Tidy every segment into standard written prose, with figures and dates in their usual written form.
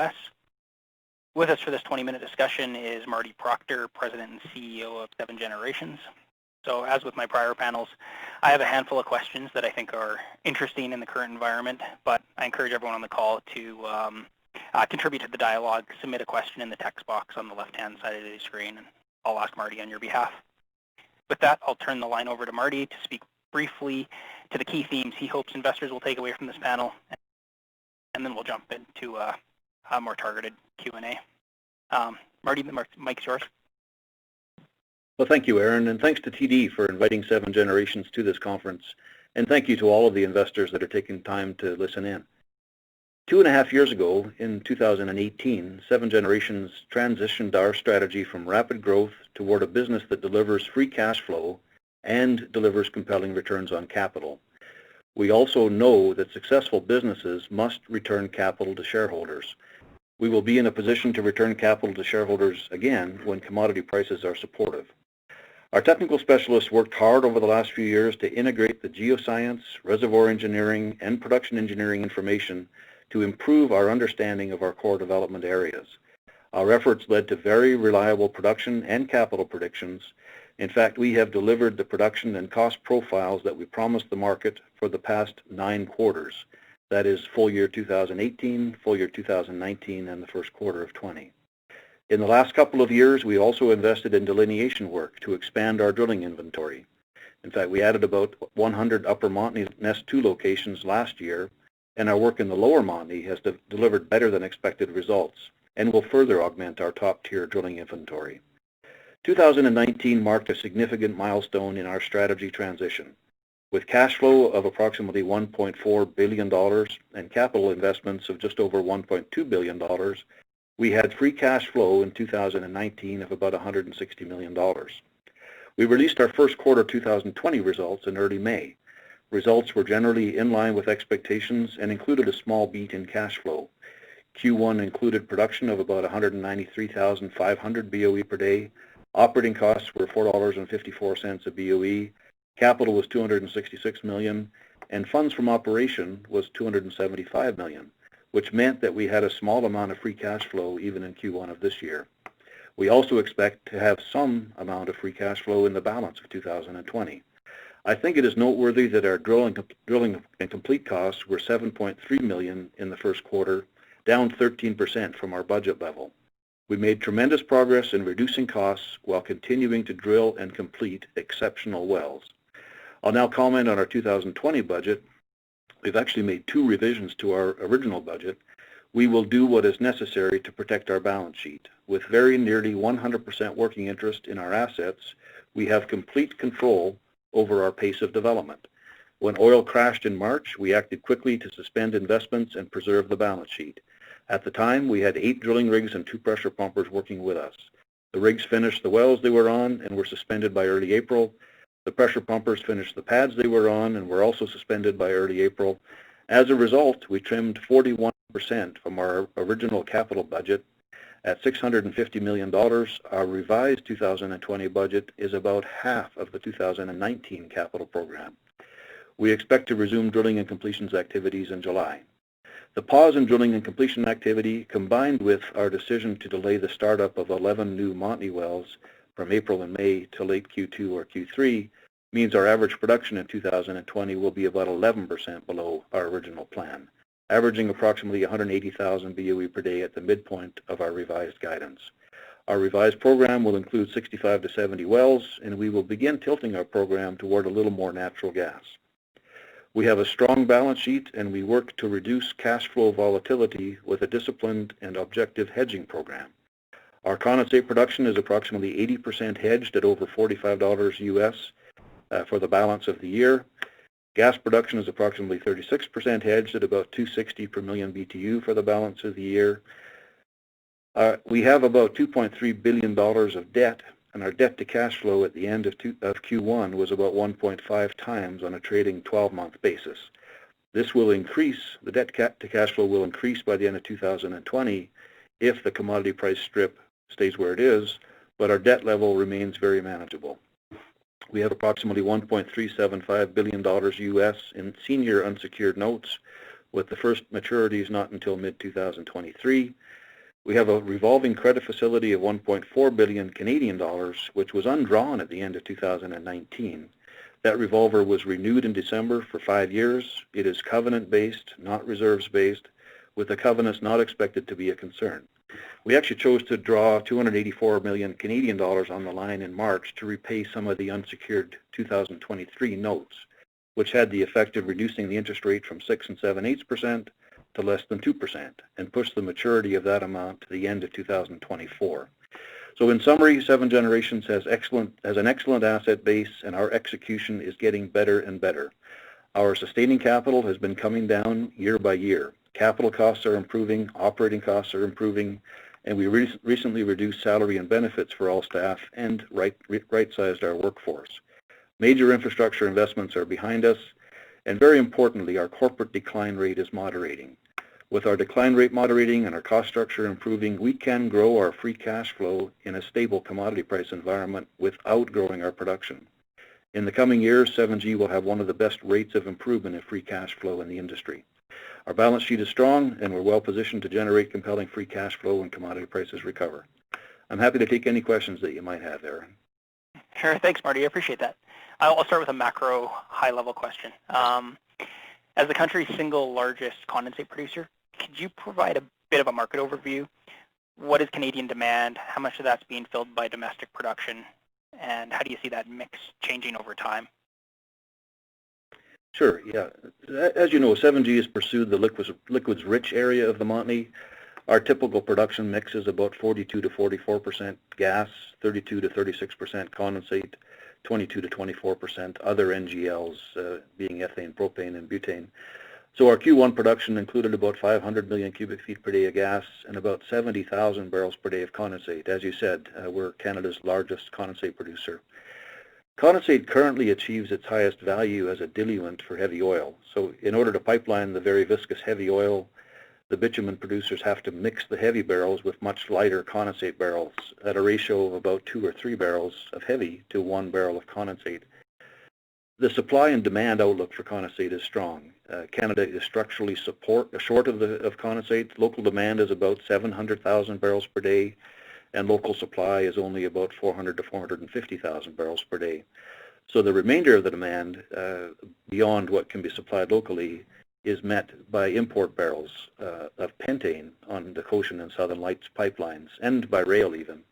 US. With us for this 20-minute discussion is Marty Proctor, President and CEO of 7 Generations. So as with my prior panels, I have a handful of questions that I think are interesting in the current environment, but I encourage everyone on the call to contribute to the dialogue, submit a question in the text box on the left-hand side of the screen, and I'll ask Marty on your behalf. With that, I'll turn the line over to Marty to speak briefly to the key themes he hopes investors will take away from this panel, and then we'll jump into a more targeted Q&A. Marty, the mic's yours. Well, thank you, Aaron, and thanks to TD for inviting 7 Generations to this conference, and thank you to all of the investors that are taking time to listen in. 2.5 years ago, in 2018, 7 Generations transitioned our strategy from rapid growth toward a business that delivers free cash flow and delivers compelling returns on capital. We also know that successful businesses must return capital to shareholders. We will be in a position to return capital to shareholders again when commodity prices are supportive. Our technical specialists worked hard over the last few years to integrate the geoscience, reservoir engineering, and production engineering information to improve our understanding of our core development areas. Our efforts led to very reliable production and capital predictions. In fact, we have delivered the production and cost profiles that we promised the market for the past 9 quarters. That is full year 2018, full year 2019, and the first quarter of 20. In the last couple of years, we also invested in delineation work to expand our drilling inventory. In fact, we added about 100 Upper Montney Nest 2 locations last year, and our work in the Lower Montney has delivered better than expected results and will further augment our top-tier drilling inventory. 2019 marked a significant milestone in our strategy transition. With cash flow of approximately $1.4 billion and capital investments of just over $1.2 billion, we had free cash flow in 2019 of about $160 million. We released our first quarter 2020 results in early May. Results were generally in line with expectations and included a small beat in cash flow. Q1 included production of about 193,500 BOE per day. Operating costs were $4.54 a BOE. Capital was $266 million, and funds from operation was $275 million, which meant that we had a small amount of free cash flow even in Q1 of this year. We also expect to have some amount of free cash flow in the balance of 2020. I think it is noteworthy that our drilling and complete costs were $7.3 million in the first quarter, down 13% from our budget level. We made tremendous progress in reducing costs while continuing to drill and complete exceptional wells. I'll now comment on our 2020 budget. We've actually made 2 revisions to our original budget. We will do what is necessary to protect our balance sheet. With very nearly 100% working interest in our assets, we have complete control over our pace of development. When oil crashed in March, we acted quickly to suspend investments and preserve the balance sheet. At the time, we had 8 drilling rigs and 2 pressure pumpers working with us. The rigs finished the wells they were on and were suspended by early April. The pressure pumpers finished the pads they were on and were also suspended by early April. As a result, we trimmed 41% from our original capital budget. At $650 million, our revised 2020 budget is about half of the 2019 capital program. We expect to resume drilling and completions activities in July. The pause in drilling and completion activity, combined with our decision to delay the startup of 11 new Montney wells from April and May to late Q2 or Q3, means our average production in 2020 will be about 11% below our original plan, averaging approximately 180,000 BOE per day at the midpoint of our revised guidance. Our revised program will include 65 to 70 wells, and we will begin tilting our program toward a little more natural gas. We have a strong balance sheet, and we work to reduce cash flow volatility with a disciplined and objective hedging program. Our condensate production is approximately 80% hedged at over $45 US for the balance of the year. Gas production is approximately 36% hedged at about $2.60 per million BTU for the balance of the year. We have about $2.3 billion of debt, and our debt to cash flow at the end of Q1 was about 1.5 times on a trading 12-month basis. This will increase, the debt to cash flow will increase by the end of 2020 if the commodity price strip stays where it is, but our debt level remains very manageable. We have approximately $1.375 billion US in senior unsecured notes with the first maturities not until mid-2023. We have a revolving credit facility of 1.4 billion Canadian dollars, which was undrawn at the end of 2019. That revolver was renewed in December for 5 years. It is covenant-based, not reserves-based, with the covenants not expected to be a concern. We actually chose to draw 284 million Canadian dollars on the line in March to repay some of the unsecured 2023 notes, which had the effect of reducing the interest rate from 6 7/8% to less than 2% and push the maturity of that amount to the end of 2024. So in summary, Seven Generations has an excellent asset base, and our execution is getting better and better. Our sustaining capital has been coming down year by year. Capital costs are improving, operating costs are improving, and we recently reduced salary and benefits for all staff and right-sized our workforce. Major infrastructure investments are behind us, and very importantly, our corporate decline rate is moderating. With our decline rate moderating and our cost structure improving, we can grow our free cash flow in a stable commodity price environment without growing our production. In the coming years, 7G will have one of the best rates of improvement in free cash flow in the industry. Our balance sheet is strong, and we're well positioned to generate compelling free cash flow when commodity prices recover. I'm happy to take any questions that you might have, Aaron. Sure. Thanks, Marty. I appreciate that. I'll start with a macro high-level question. As the country's single largest condensate producer, could you provide a bit of a market overview? What is Canadian demand? How much of that's being filled by domestic production? And how do you see that mix changing over time? Sure, yeah. As you know, 7G has pursued the liquids-rich area of the Montney. Our typical production mix is about 42 to 44% gas, 32 to 36% condensate, 22 to 24% other NGLs, being ethane, propane, and butane. So our Q1 production included about 500 million cubic feet per day of gas and about 70,000 barrels per day of condensate. As you said, we're Canada's largest condensate producer. Condensate currently achieves its highest value as a diluent for heavy oil. So in order to pipeline the very viscous heavy oil, the bitumen producers have to mix the heavy barrels with much lighter condensate barrels at a ratio of about 2 or 3 barrels of heavy to 1 barrel of condensate. The supply and demand outlook for condensate is strong. Canada is structurally short of condensate. Local demand is about 700,000 barrels per day, and local supply is only about 400 to 450,000 barrels per day. So the remainder of the demand, beyond what can be supplied locally, is met by import barrels of pentane on the Cochin and Southern Lights pipelines, and by rail even.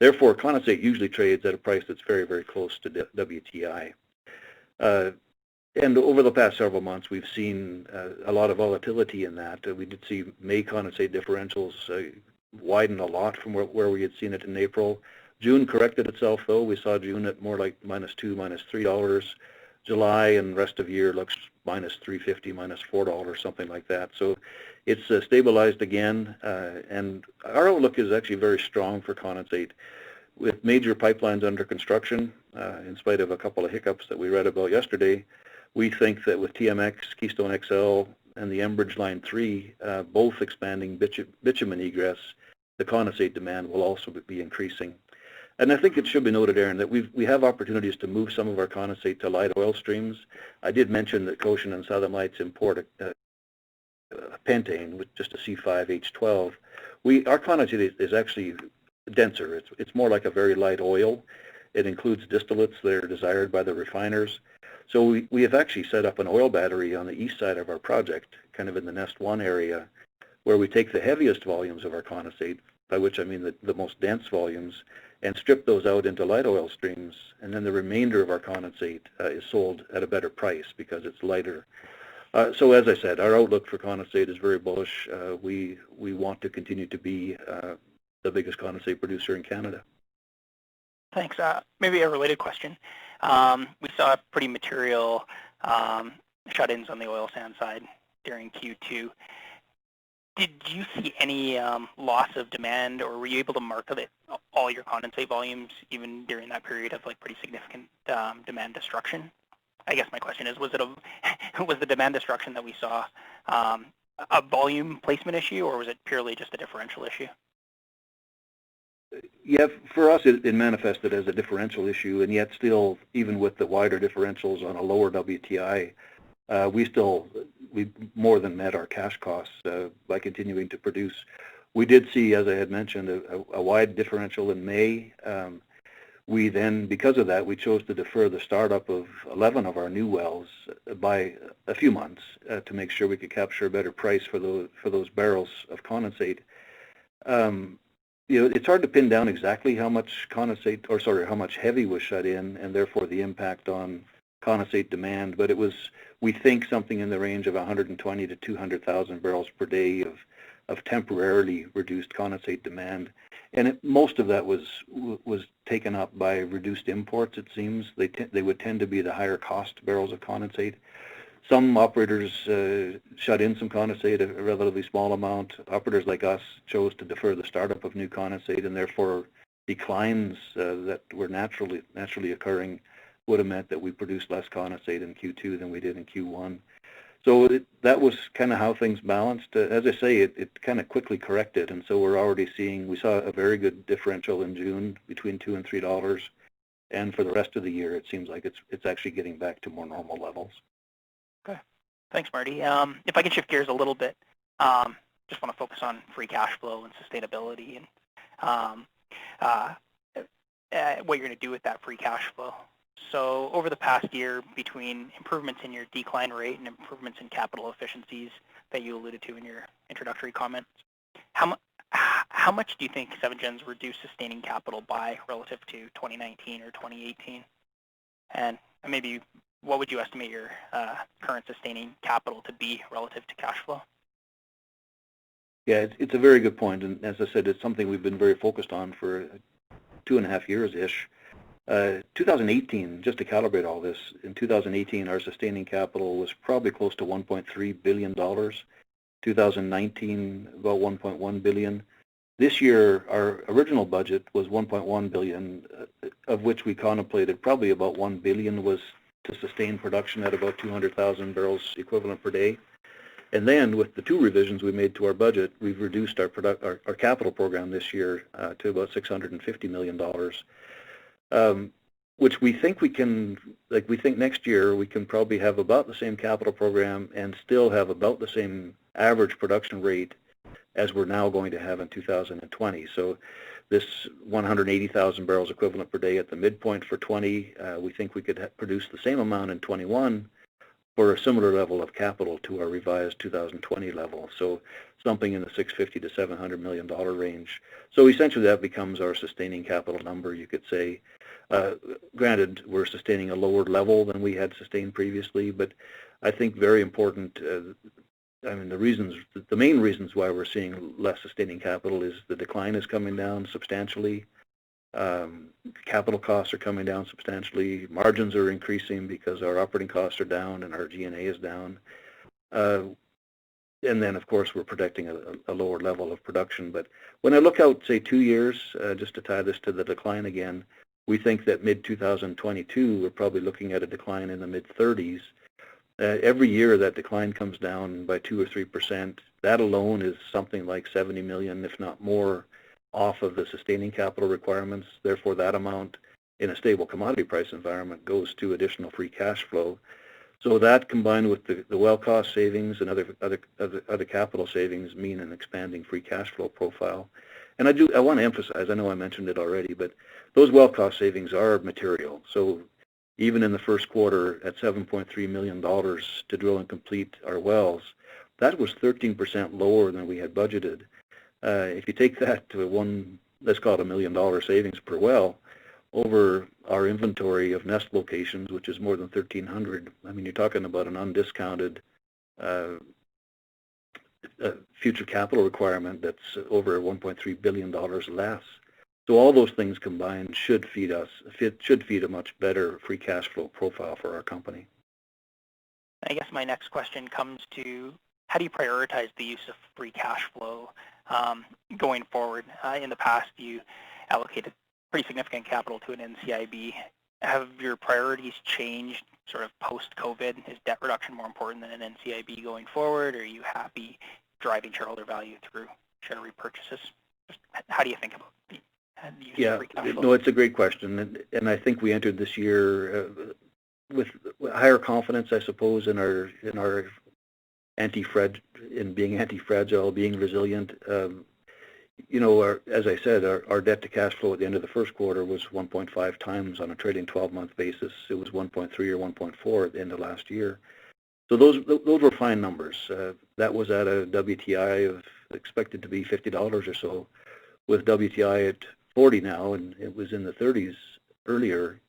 Therefore, condensate usually trades at a price that's very, very close to WTI. And over the past several months, we've seen a lot of volatility in that. We did see May condensate differentials widen a lot from where we had seen it in April. June corrected itself, though. We saw June at more like -$2, -$3. July and rest of year looks -$3.50, -$4, something like that. So it's stabilized again, and our outlook is actually very strong for condensate. With major pipelines under construction, in spite of a couple of hiccups that we read about yesterday, we think that with TMX, Keystone XL, and the Enbridge Line 3, both expanding bitumen egress, the condensate demand will also be increasing. And I think it should be noted, Aaron, that we have opportunities to move some of our condensate to light oil streams. I did mention that Cochin and Southern Lights import pentane with just a C5H12. Our condensate is actually denser. It's more like a very light oil. It includes distillates that are desired by the refiners. So we have actually set up an oil battery on the east side of our project, kind of in the Nest 1 area, where we take the heaviest volumes of our condensate, by which I mean the most dense volumes, and strip those out into light oil streams, and then the remainder of our condensate is sold at a better price because it's lighter. So as I said, our outlook for condensate is very bullish. We want to continue to be the biggest condensate producer in Canada. Thanks. Maybe a related question. We saw pretty material shut-ins on the oil sand side during Q2. Did you see any loss of demand, or were you able to market all your condensate volumes even during that period of pretty significant demand destruction? I guess my question is, was the demand destruction that we saw a volume placement issue, or was it purely just a differential issue? Yeah, for us it manifested as a differential issue, and yet still, even with the wider differentials on a lower WTI, we more than met our cash costs by continuing to produce. We did see, as I had mentioned, a wide differential in May. We then, because of that, we chose to defer the startup of 11 of our new wells by a few months to make sure we could capture a better price for those barrels of condensate. It's hard to pin down exactly how much condensate, or sorry, how much heavy was shut in, and therefore the impact on condensate demand. But it was, we think, something in the range of 120 to 200,000 barrels per day of temporarily reduced condensate demand. And most of that was taken up by reduced imports, it seems. They would tend to be the higher cost barrels of condensate. Some operators shut in some condensate, a relatively small amount. Operators like us chose to defer the startup of new condensate, and therefore declines that were naturally occurring would have meant that we produced less condensate in Q2 than we did in Q1. So that was kind of how things balanced. As I say, it kind of quickly corrected, and so we're already seeing, we saw a very good differential in June between $2 and $3, and for the rest of the year, it seems like it's actually getting back to more normal levels. Okay, thanks, Marty. If I can shift gears a little bit, just want to focus on free cash flow and sustainability and what you're going to do with that free cash flow. So over the past year, between improvements in your decline rate and improvements in capital efficiencies that you alluded to in your introductory comments, how much do you think 7Gen's reduced sustaining capital by relative to 2019 or 2018? And maybe what would you estimate your current sustaining capital to be relative to cash flow? Yeah, it's a very good point, and as I said, it's something we've been very focused on for 2.5 years-ish. 2018, just to calibrate all this, in 2018 our sustaining capital was probably close to $1.3 billion. 2019 about $1.1 billion. This year our original budget was $1.1 billion, of which we contemplated probably about $1 billion was to sustain production at about 200,000 barrels equivalent per day. And then with the two revisions we made to our budget, we've reduced our capital program this year to about $650 million. Which we think we can, we think next year we can probably have about the same capital program and still have about the same average production rate as we're now going to have in 2020. So this 180,000 barrels equivalent per day at the midpoint for 20, we think we could produce the same amount in 21 for a similar level of capital to our revised 2020 level. So something in the $650 to $700 million range. So essentially that becomes our sustaining capital number, you could say. Granted, we're sustaining a lower level than we had sustained previously, but I think very important, I mean, the main reasons why we're seeing less sustaining capital is the decline is coming down substantially. Capital costs are coming down substantially. Margins are increasing because our operating costs are down and our G&A is down. And then, of course, we're protecting a lower level of production. But when I look out, say, 2 years, just to tie this to the decline again, we think that mid-2022, we're probably looking at a decline in the mid-30s. Every year that decline comes down by 2 or 3%. That alone is something like 70 million, if not more, off of the sustaining capital requirements. Therefore, that amount in a stable commodity price environment goes to additional free cash flow. So that combined with the well cost savings and other capital savings mean an expanding free cash flow profile. And I want to emphasize, I know I mentioned it already, but those well cost savings are material. So even in the first quarter at $7.3 million to drill and complete our wells, that was 13% lower than we had budgeted. If you take that to let's call it $1 million savings per well, over our inventory of nest locations, which is more than 1,300, I mean, you're talking about an undiscounted future capital requirement that's over $1.3 billion less. So all those things combined should feed a much better free cash flow profile for our company. I guess my next question comes to, how do you prioritize the use of free cash flow going forward? In the past, you allocated pretty significant capital to an NCIB. Have your priorities changed sort of post-COVID? Is debt reduction more important than an NCIB going forward? Or are you happy driving shareholder value through share repurchases? Just how do you think about the use of free cash flow? No, it's a great question. And I think we entered this year with higher confidence, I suppose, in our being anti-fragile, being resilient. As I said, our debt to cash flow at the end of the first quarter was 1.5 times on a trailing 12-month basis. It was 1.3 or 1.4 at the end of last year. So those were fine numbers. That was at a WTI of expected to be $50 or so. With WTI at 40 now, and it was in the 30s earlier,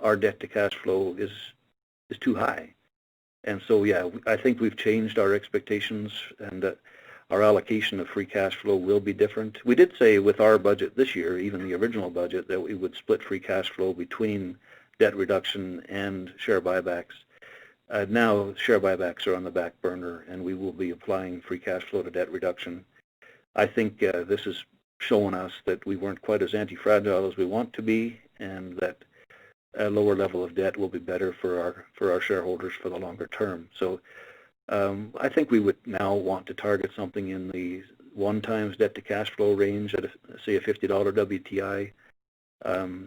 our debt to cash flow is too high. And so, yeah, I think we've changed our expectations, and our allocation of free cash flow will be different. We did say with our budget this year, even the original budget, that we would split free cash flow between debt reduction and share buybacks. Now share buybacks are on the back burner, and we will be applying free cash flow to debt reduction. I think this has shown us that we weren't quite as anti-fragile as we want to be, and that a lower level of debt will be better for our shareholders for the longer term. So I think we would now want to target something in the 1 times debt to cash flow range at, say, a $50 WTI.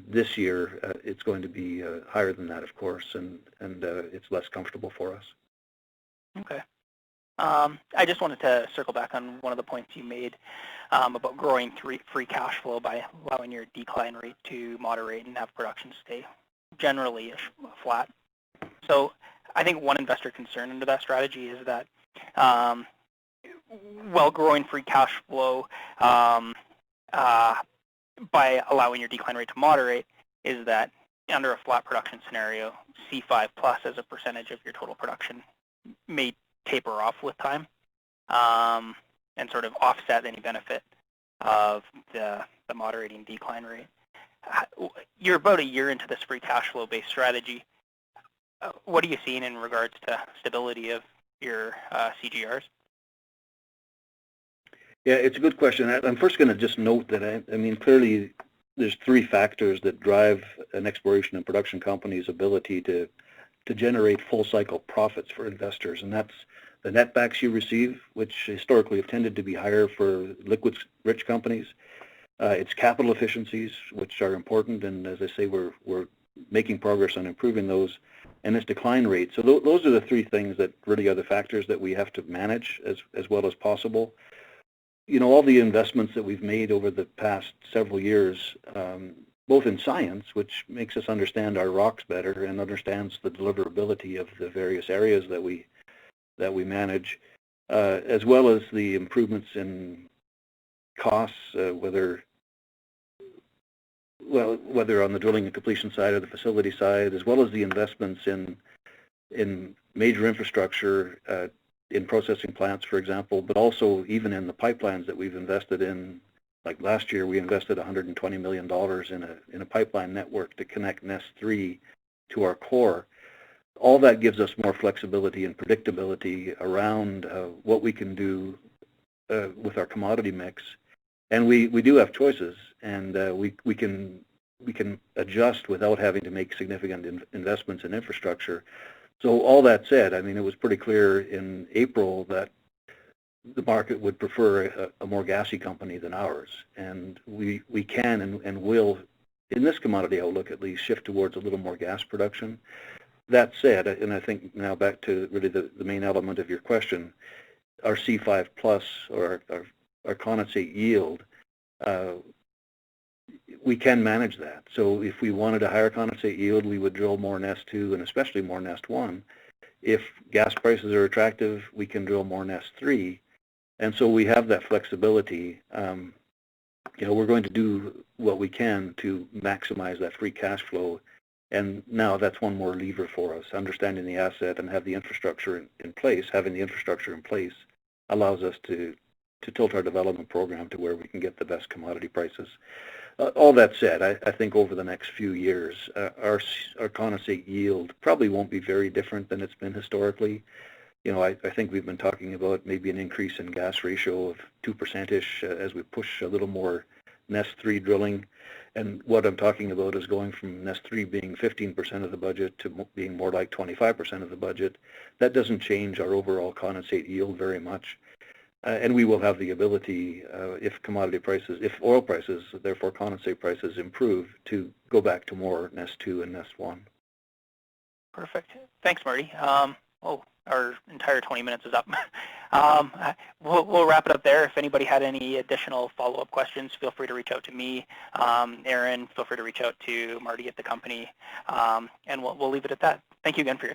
This year, it's going to be higher than that, of course, and it's less comfortable for us. Okay. I just wanted to circle back on one of the points you made about growing free cash flow by allowing your decline rate to moderate and have production stay generally flat. So I think one investor concern under that strategy is that while growing free cash flow by allowing your decline rate to moderate, is that under a flat production scenario, C5 plus as a percentage of your total production may taper off with time and sort of offset any benefit of the moderating decline rate. You're about a year into this free cash flow based strategy. What are you seeing in regards to stability of your CGRs? Yeah, it's a good question. I'm first going to just note that, I mean, clearly there's 3 factors that drive an exploration and production company's ability to generate full cycle profits for investors, and that's the netbacks you receive, which historically have tended to be higher for liquids-rich companies. It's capital efficiencies, which are important, and as I say, we're making progress on improving those, and its decline rate. So those are the 3 things that really are the factors that we have to manage as well as possible. You know, all the investments that we've made over the past several years, both in science, which makes us understand our rocks better and understands the deliverability of the various areas that we manage, as well as the improvements in costs, whether on the drilling and completion side or the facility side, as well as the investments in major infrastructure, in processing plants, for example, but also even in the pipelines that we've invested in. Like last year, we invested $120 million in a pipeline network to connect Nest 3 to our core. All that gives us more flexibility and predictability around what we can do with our commodity mix. And we do have choices, and we can adjust without having to make significant investments in infrastructure. So all that said, I mean, it was pretty clear in April that the market would prefer a more gassy company than ours, and we can and will, in this commodity outlook at least, shift towards a little more gas production. That said, and I think now back to really the main element of your question, our C5 plus or our condensate yield, we can manage that. So if we wanted a higher condensate yield, we would drill more Nest 2 and especially more Nest 1. If gas prices are attractive, we can drill more Nest 3. And so we have that flexibility. You know, we're going to do what we can to maximize that free cash flow. And now that's one more lever for us. Understanding the asset and have the infrastructure in place, having the infrastructure in place allows us to tilt our development program to where we can get the best commodity prices. All that said, I think over the next few years, our condensate yield probably won't be very different than it's been historically. You know, I think we've been talking about maybe an increase in gas ratio of 2%-ish as we push a little more Nest 3 drilling. And what I'm talking about is going from Nest 3 being 15% of the budget to being more like 25% of the budget. That doesn't change our overall condensate yield very much. And we will have the ability, if commodity prices, if oil prices, therefore condensate prices improve, to go back to more Nest 2 and Nest 1. Perfect. Thanks, Marty. Our entire 20 minutes is up. We'll wrap it up there. If anybody had any additional follow-up questions, feel free to reach out to me. Aaron, feel free to reach out to Marty at the company. And we'll leave it at that. Thank you again for your time.